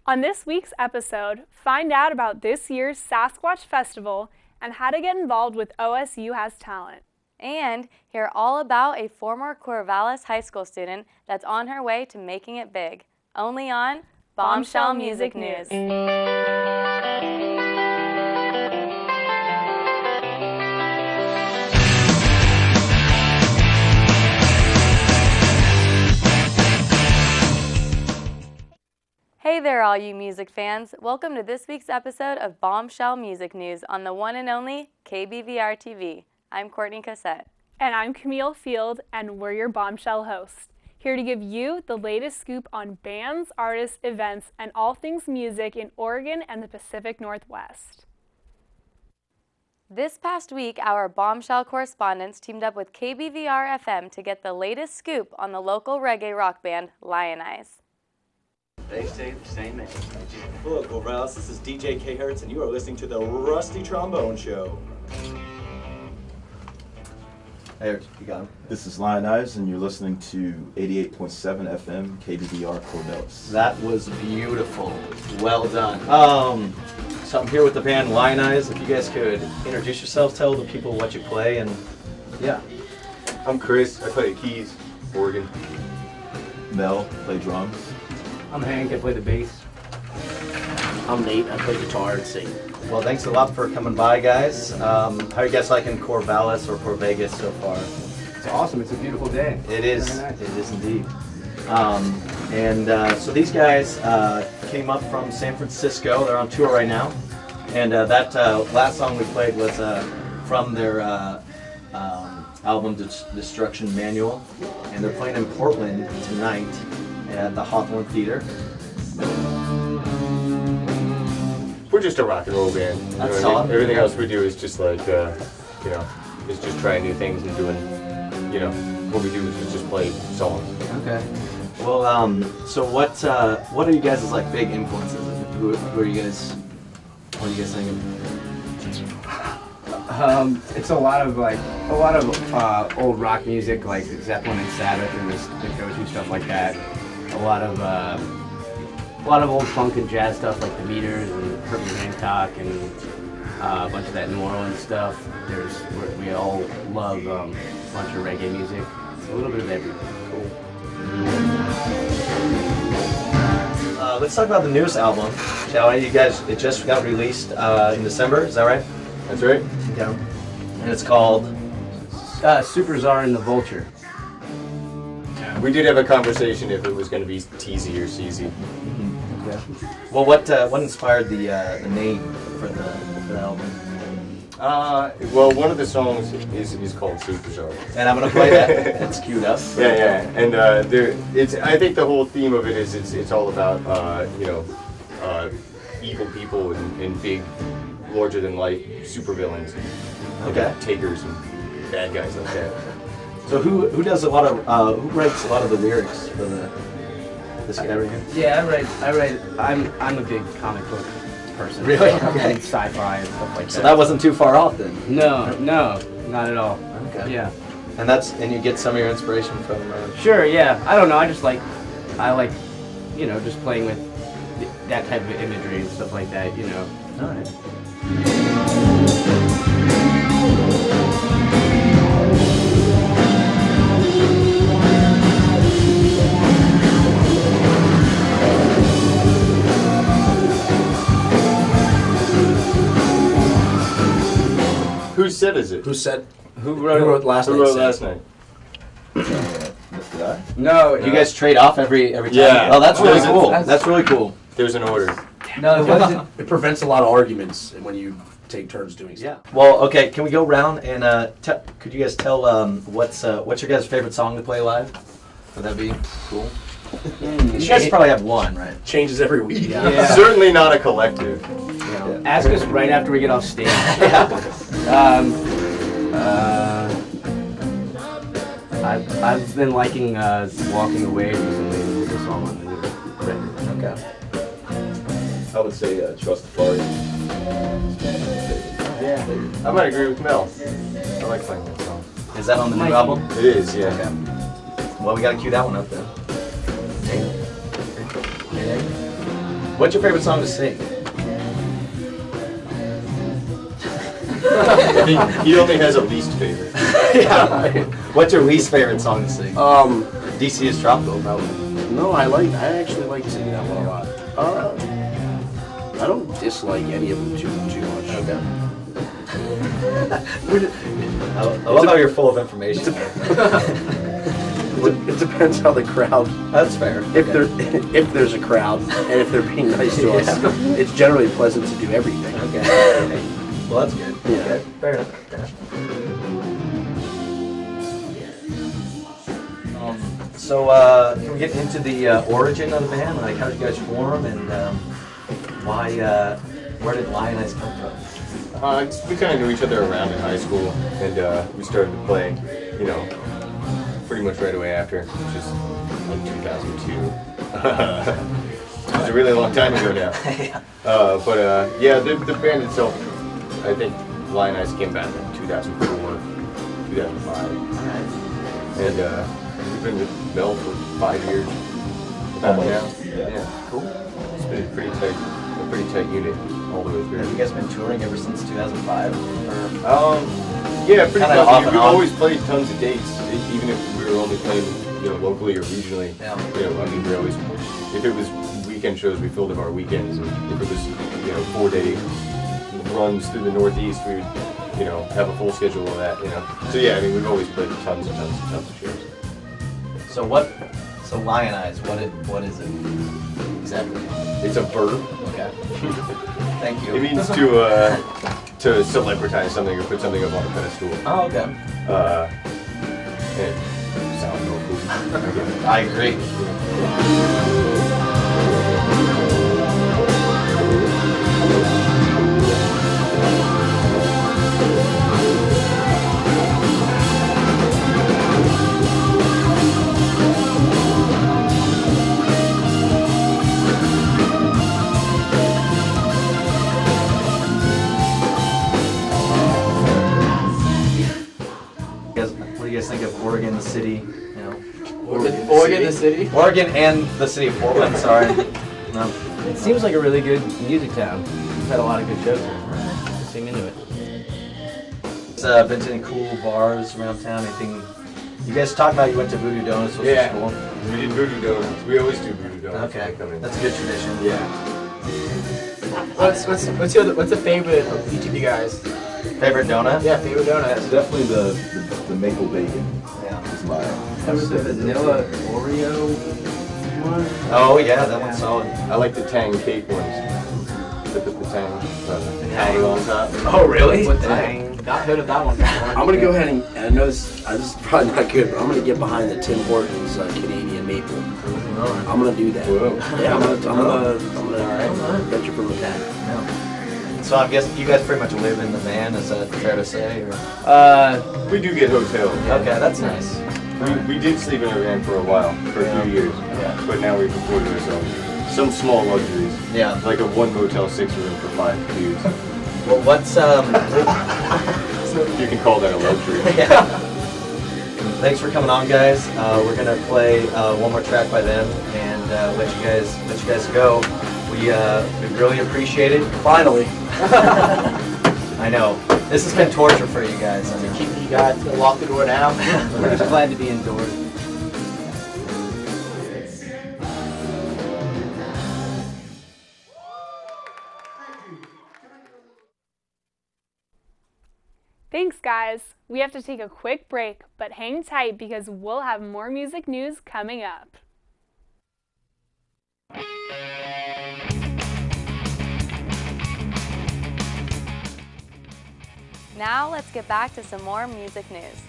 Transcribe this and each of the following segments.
On this week's episode, find out about this year's Sasquatch Festival and how to get involved with OSU Has Talent. And hear all about a former Corvallis High School student that's on her way to making it big. Only on Bombshell Music News. Hey there, all you music fans. Welcome to this week's episode of Bombshell Music News on the one and only KBVR TV. I'm Courtney Cossette. And I'm Camille Field, and we're your Bombshell hosts, here to give you the latest scoop on bands, artists, events, and all things music in Oregon and the Pacific Northwest. This past week, our Bombshell correspondents teamed up with KBVR FM to get the latest scoop on the local reggae rock band, Lionize. They say the same thing. Hello, Corvallis. This is DJ K Hertz, and you are listening to the Rusty Trombone Show. Hey, you got him. This is Lionize, and you're listening to 88.7 FM KBVR Corvallis. That was beautiful. Well done. So I'm here with the band Lionize. If you guys could introduce yourselves, tell the people what you play, and yeah. I'm Chris. I play the keys, organ. Mel, play drums. I'm Hank, I play the bass. I'm Nate, I play guitar and sing. Well, thanks a lot for coming by, guys. How are you guys liking Corvallis or Corvegas so far? It's awesome, it's a beautiful day. It is. Very nice. It is indeed. So these guys came up from San Francisco. They're on tour right now. And that last song we played was from their album Destruction Manual. And they're playing in Portland tonight at the Hawthorne Theater. We're just a rock and roll band. You know That's what I mean? solid. Everything else we do is just like, is just trying new things and doing, what we do is just play songs. Okay. Well, so what are you guys' like big influences? Who are you guys? What are you guys thinking? It's a lot of old rock music like Zeppelin and Sabbath and the go-to stuff like that. A lot of old funk and jazz stuff like the Meters and Herbie Hancock and a bunch of that New Orleans stuff. We all love a bunch of reggae music. It's a little bit of everything. Cool. Let's talk about the newest album, shall we? You guys, it just got released in December. Is that right? That's right. Yeah. And it's called Super Czar and the Vulture. We did have a conversation if it was going to be teasy or cheesy. Okay. Well, what inspired the name for the album? Well, one of the songs is called Super Czar. And I'm gonna play that. It's queued up. Yeah. And I think the whole theme of it is it's all about evil people and big, larger than life supervillains. Okay. Takers and bad guys like that. So who does a lot of who writes a lot of the lyrics for this guy right here? Yeah, I write. I'm a big comic book person. Really? So Okay. and sci-fi and stuff like that. So that wasn't too far off then. No, not at all. Okay. Yeah. And you get some of your inspiration from. Sure. Yeah. I don't know. I like, just playing with that type of imagery and stuff like that. All right. Whose set is it? Who wrote last Who wrote last night? This guy? No. You guys trade off every time? Yeah. Oh, that's really That's- cool. that's- That's really cool. There's an order. No, it wasn't. It prevents a lot of arguments when you take turns doing stuff. Yeah. Well, okay. Can we go round and could you guys tell what's your guys' favorite song to play live? Would that be cool? You guys probably have one, right? Changes every week. Yeah. Certainly not a collective. Ask us right after we get off stage. I've been liking Walking Away recently. It's a song on the new record. Okay. I would say Trust the Fari. Yeah. I might agree with Mel. I like playing that song. Is that on the new album? It is, yeah. Okay. Well, we gotta cue that one up then. What's your favorite song to sing? He only has a least favorite. Yeah. What's your least favorite song to sing? DC is Tropical, probably. No, I actually like singing that one a lot. I don't dislike any of them too much. Okay. I love how you're full of information. It depends how the crowd. That's fair. If there's a crowd and if they're being nice to us, it's generally pleasant to do everything. Okay. Well, that's good. Yeah. Okay. Fair enough. So, can we get into the origin of the band? Like, how did you guys form, and why? Where did Lion Eyes come from? We kind of knew each other around in high school, and we started to play, you know, pretty much right away after, which is like 2002. It was a really long time ago now. Yeah, the band itself, I think Lion Eyes came back in 2004, 2005. Alright. And we've been with Mel for 5 years. Almost. Yeah. Cool. It's been a pretty tight unit all the way through. Have you guys been touring ever since 2005? Yeah, pretty Kinda off much. and We've on. always played tons of dates, even if we were only playing, you know, locally or regionally. Yeah. You know, I mean, we always, if it was weekend shows, we filled up our weekends. And if it was, you know, 4-day runs through the Northeast, we would, you know, have a full schedule of that. You know. So yeah, I mean, we've always played tons and tons and tons of shows. So Lion Eyes, what is it exactly? It's a verb. Okay. Thank you. It means to celebritize something or put something up on a pedestal. Oh, okay. And sound real cool. I agree. What do you guys think of Oregon, the city? You know, Oregon, the city? Oregon and the city of Portland. Sorry. No. It seems like a really good music town. We've had a lot of good shows here. Just seem into it. Been to any cool bars around town? Anything? You guys talked about you went to Voodoo Donuts, which was cool. We did Voodoo Donuts. We always do Voodoo Donuts. Okay, When they come in. that's a good tradition. Yeah. What's the favorite of each of you guys? Favorite donut? Yeah, favorite donut. It's definitely the maple bacon Yeah. is mine. That was the vanilla Oreo one? Oh yeah, that one's solid. I like the Tang cake ones. The Tang powder on top. Oh really? What's that? Not heard of that one before. I'm gonna go ahead and I know this is probably not good, but I'm gonna get behind the Tim Hortons Canadian maple. I'm gonna do that. Whoa. Yeah, I'm gonna venture from the pack. So I guess you guys pretty much live in the van. Is that fair to say? Or? We do get hotels. Okay, that's nice. We did sleep in a van for a while, for a few years. Yeah. But now we've afforded ourselves some small luxuries. Yeah. Like a one Motel 6 room for 5 dudes. Well, what's You can call that a luxury. Yeah. Thanks for coming on, guys. We're gonna play one more track by them and let you guys go. We really appreciate it. Finally. I know this has been torture for you guys. I mean, You got to lock the door now. We're just glad to be indoors. Thanks, guys. We have to take a quick break, but hang tight because we'll have more music news coming up. Now let's get back to some more music news.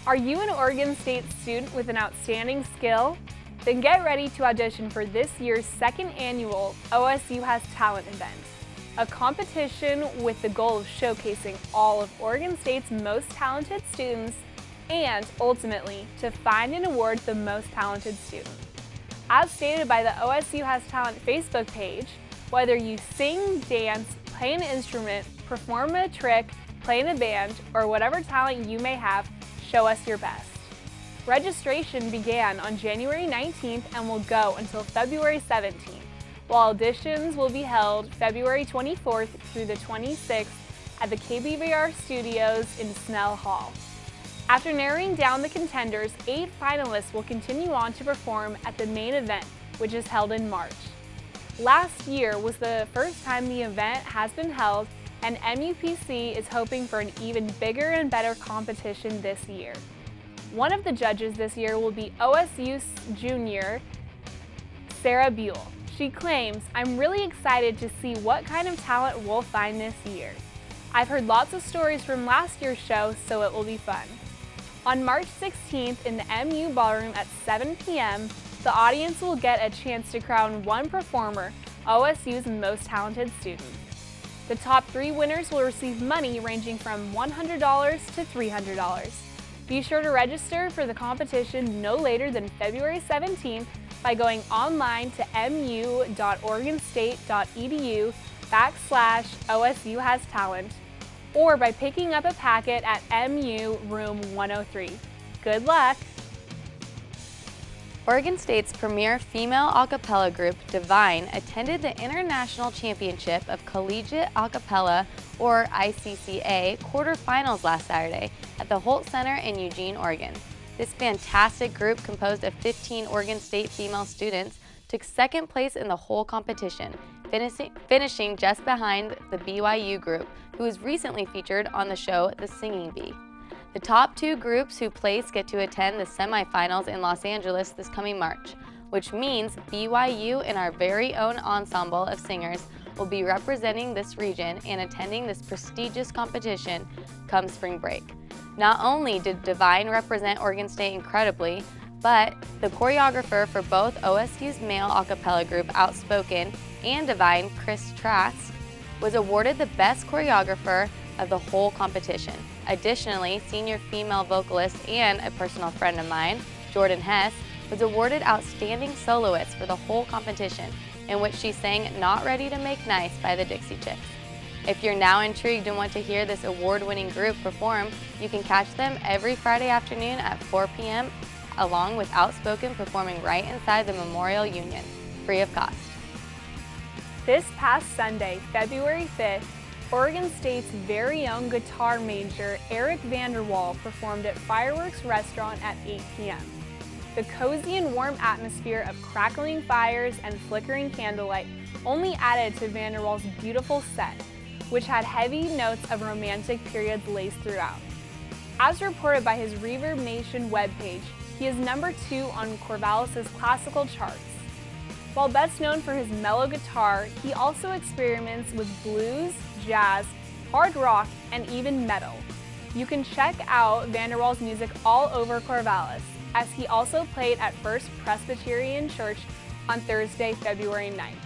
Are you an Oregon State student with an outstanding skill? Then get ready to audition for this year's second annual OSU Has Talent event, a competition with the goal of showcasing all of Oregon State's most talented students and, ultimately, to find and award the most talented student. As stated by the OSU Has Talent Facebook page, whether you sing, dance, play an instrument, perform a trick, play in a band, or whatever talent you may have, show us your best. Registration began on January 19th and will go until February 17th. while auditions will be held February 24th through the 26th at the KBVR studios in Snell Hall. After narrowing down the contenders, 8 finalists will continue on to perform at the main event, which is held in March. Last year was the first time the event has been held, and MUPC is hoping for an even bigger and better competition this year. One of the judges this year will be OSU's junior, Sarah Buell. She claims, "I'm really excited to see what kind of talent we'll find this year. I've heard lots of stories from last year's show, so it will be fun." On March 16th in the MU Ballroom at 7 p.m., the audience will get a chance to crown one performer, OSU's most talented student. The top 3 winners will receive money ranging from $100 to $300. Be sure to register for the competition no later than February 17th by going online to mu.oregonstate.edu/OSU has talent, or by picking up a packet at MU Room 103. Good luck! Oregon State's premier female a cappella group, Divine, attended the International Championship of Collegiate A Cappella, or ICCA, quarterfinals last Saturday at the Holt Center in Eugene, Oregon. This fantastic group, composed of 15 Oregon State female students, took second place in the whole competition, finishing just behind the BYU group, who was recently featured on the show The Singing Bee. The top 2 groups who place get to attend the semifinals in Los Angeles this coming March, which means BYU and our very own ensemble of singers will be representing this region and attending this prestigious competition come spring break. Not only did Divine represent Oregon State incredibly, but the choreographer for both OSU's male a cappella group Outspoken and Divine, Chris Trask, was awarded the best choreographer of the whole competition. Additionally, senior female vocalist and a personal friend of mine, Jordan Hess, was awarded Outstanding Soloist for the whole competition, in which she sang Not Ready to Make Nice by the Dixie Chicks. If you're now intrigued and want to hear this award-winning group perform, you can catch them every Friday afternoon at 4 p.m. along with Outspoken performing right inside the Memorial Union, free of cost. This past Sunday, February 5th, Oregon State's very own guitar major, Eric Vanderwall, performed at Fireworks Restaurant at 8 p.m. The cozy and warm atmosphere of crackling fires and flickering candlelight only added to Vanderwall's beautiful set, which had heavy notes of romantic periods laced throughout. As reported by his Reverb Nation webpage, he is number 2 on Corvallis' classical charts. While best known for his mellow guitar, he also experiments with blues, jazz, hard rock, and even metal. You can check out Vanderwall's music all over Corvallis, as he also played at First Presbyterian Church on Thursday, February 9th.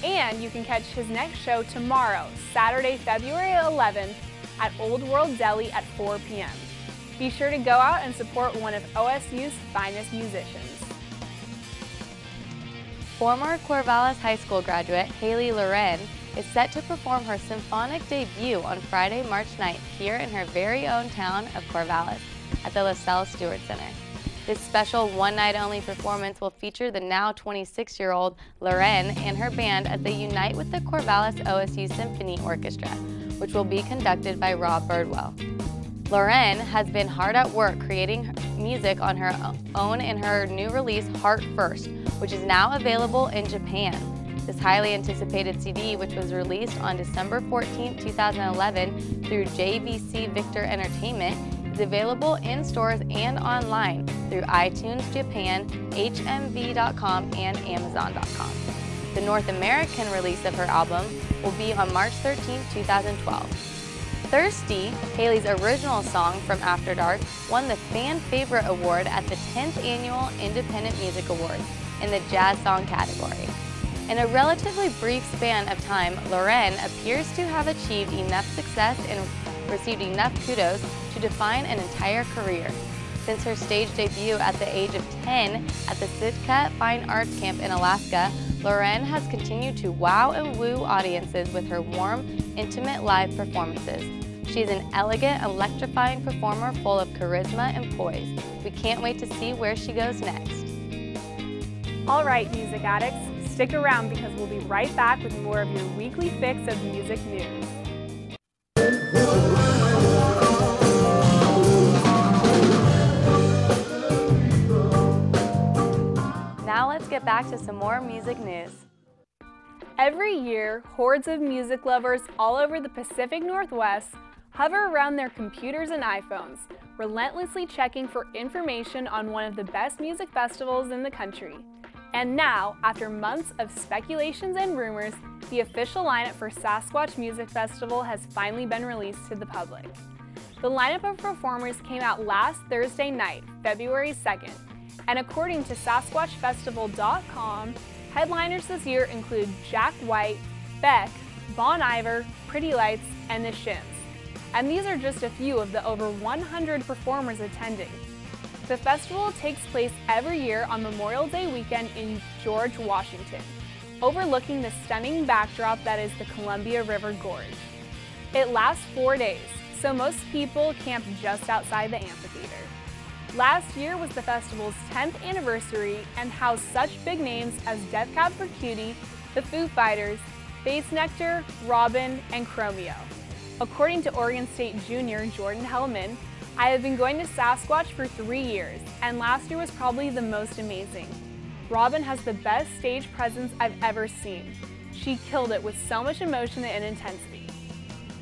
And you can catch his next show tomorrow, Saturday, February 11th, at Old World Deli at 4 p.m. Be sure to go out and support one of OSU's finest musicians. Former Corvallis High School graduate Haley Loren is set to perform her symphonic debut on Friday, March 9th here in her very own town of Corvallis at the LaSalle Stewart Center. This special one-night-only performance will feature the now 26-year-old Loren and her band as they unite with the Corvallis OSU Symphony Orchestra, which will be conducted by Rob Birdwell. Loren has been hard at work creating music on her own in her new release, Heart First, which is now available in Japan. This highly anticipated CD, which was released on December 14, 2011 through JVC Victor Entertainment, is available in stores and online through iTunes Japan, HMV.com, and Amazon.com. The North American release of her album will be on March 13, 2012. Thirsty, Haley's original song from After Dark, won the Fan Favorite Award at the 10th Annual Independent Music Awards in the Jazz Song category. In a relatively brief span of time, Loren appears to have achieved enough success and received enough kudos to define an entire career. Since her stage debut at the age of 10 at the Sitka Fine Arts Camp in Alaska, Loren has continued to wow and woo audiences with her warm, intimate live performances. She is an elegant, electrifying performer full of charisma and poise. We can't wait to see where she goes next. All right, music addicts, stick around because we'll be right back with more of your weekly fix of music news. Now let's get back to some more music news. Every year, hordes of music lovers all over the Pacific Northwest hover around their computers and iPhones, relentlessly checking for information on one of the best music festivals in the country. And now, after months of speculations and rumors, the official lineup for Sasquatch Music Festival has finally been released to the public. The lineup of performers came out last Thursday night, February 2nd, and according to SasquatchFestival.com, headliners this year include Jack White, Beck, Bon Iver, Pretty Lights, and The Shims. And these are just a few of the over 100 performers attending. The festival takes place every year on Memorial Day weekend in George, Washington, overlooking the stunning backdrop that is the Columbia River Gorge. It lasts 4 days, so most people camp just outside the amphitheater. Last year was the festival's 10th anniversary and housed such big names as Death Cab for Cutie, the Foo Fighters, Bass Nectar, Robin, and Chromeo. According to Oregon State junior Jordan Hellman, I have been going to Sasquatch for 3 years, and last year was probably the most amazing. Robin has the best stage presence I've ever seen. She killed it with so much emotion and intensity.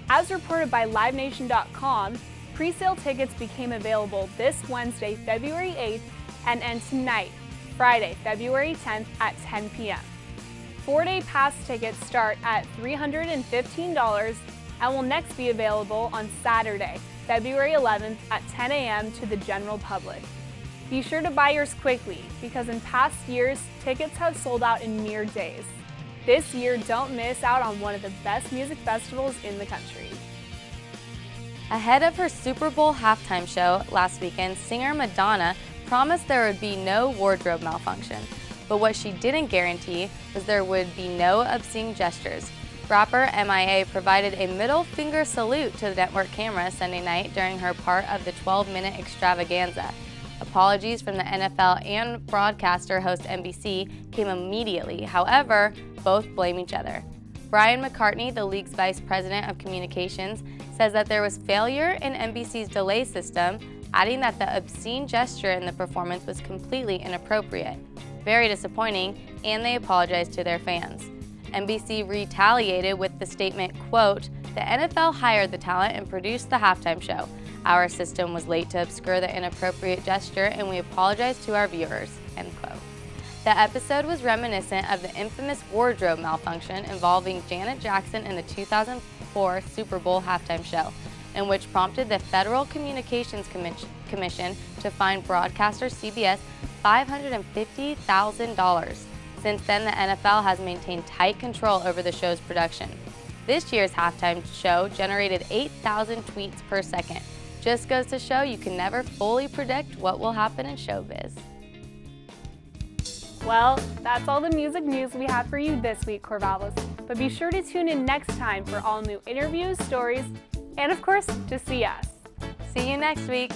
As reported by LiveNation.com, pre-sale tickets became available this Wednesday, February 8th, and end tonight, Friday, February 10th at 10 p.m. 4-day pass tickets start at $315 and will next be available on Saturday, February 11th at 10 a.m. to the general public. Be sure to buy yours quickly because in past years, tickets have sold out in mere days. This year, don't miss out on one of the best music festivals in the country. Ahead of her Super Bowl halftime show last weekend, singer Madonna promised there would be no wardrobe malfunction. But what she didn't guarantee was there would be no obscene gestures. Rapper MIA provided a middle finger salute to the network camera Sunday night during her part of the 12-minute extravaganza. Apologies from the NFL and broadcaster host NBC came immediately. However, both blame each other. Brian McCartney, the league's vice president of communications, says that there was failure in NBC's delay system, adding that the obscene gesture in the performance was completely inappropriate. Very disappointing, and they apologized to their fans. NBC retaliated with the statement, quote, "The NFL hired the talent and produced the halftime show. Our system was late to obscure the inappropriate gesture and we apologize to our viewers," end quote. The episode was reminiscent of the infamous wardrobe malfunction involving Janet Jackson in the 2004 Super Bowl halftime show, in which prompted the Federal Communications Commission to fine broadcaster CBS $550,000. Since then, the NFL has maintained tight control over the show's production. This year's halftime show generated 8,000 tweets per second. Just goes to show you can never fully predict what will happen in showbiz. Well, that's all the music news we have for you this week, Corvallis. But be sure to tune in next time for all new interviews, stories, and of course, to see us. See you next week.